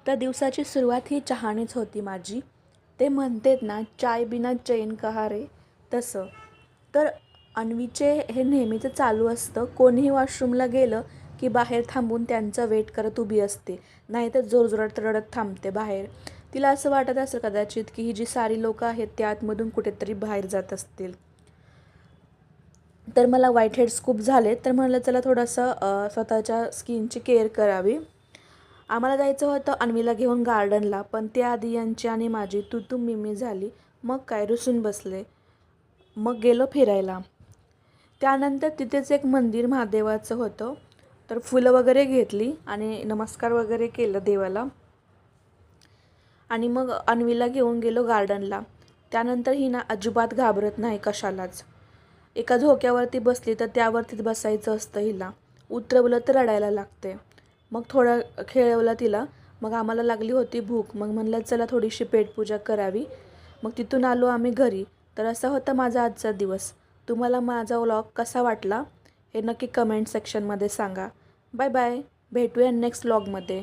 त्या दिवसाची सुरुवात ही चहानेच होती माझी. ते म्हणतात ना, चाय बिना चैन कहा रे, तसं. तर अन्वीचे हे नेहमीचं चालू असतं, कोणीही वॉशरूमला गेलं की बाहेर थांबून त्यांचा वेट करत उभी असते, नाहीतर जोरजोरात रडत थांबते बाहेर. तिला असं वाटत असेल कदाचित की ही जी सारी लोकं आहेत त्या आतमधून कुठेतरी बाहेर जात असतील. तर मला व्हाईट हेड्स खूप झाले, तर म्हणलं चला थोडंसं स्वतःच्या स्किनची केअर करावी. आम्हाला जायचं होतं अन्वीला घेऊन गार्डनला, पण त्याआधी यांची आणि माझी तू मिमी झाली. मग काय रुसून बसले. मग गेलो फिरायला. त्यानंतर तिथेच एक मंदिर महादेवाचं होतं, तर फुलं वगैरे घेतली आणि नमस्कार वगैरे केलं देवाला आणि मग अन्वीला घेऊन गेलो गार्डनला. त्यानंतर ही ना अजिबात घाबरत नाही कशालाच. एका झोक्यावरती बसली तर त्यावरतीच बसायचं असतं हिला. उतरवलं तर रडायला लागते. मग थोडं खेळवलं तिला. मग आम्हाला लागली होती भूक. मग म्हणलं चला थोडीशी पेटपूजा करावी. मग तिथून आलो आम्ही घरी. तर असा होता माझा आजचा दिवस. तुम्हाला माझा व्लॉग कसा वाटला हे नक्की कमेंट सेक्शनमध्ये सांगा. Bye bye. भेटूया नेक्स्ट व्लॉगमध्ये.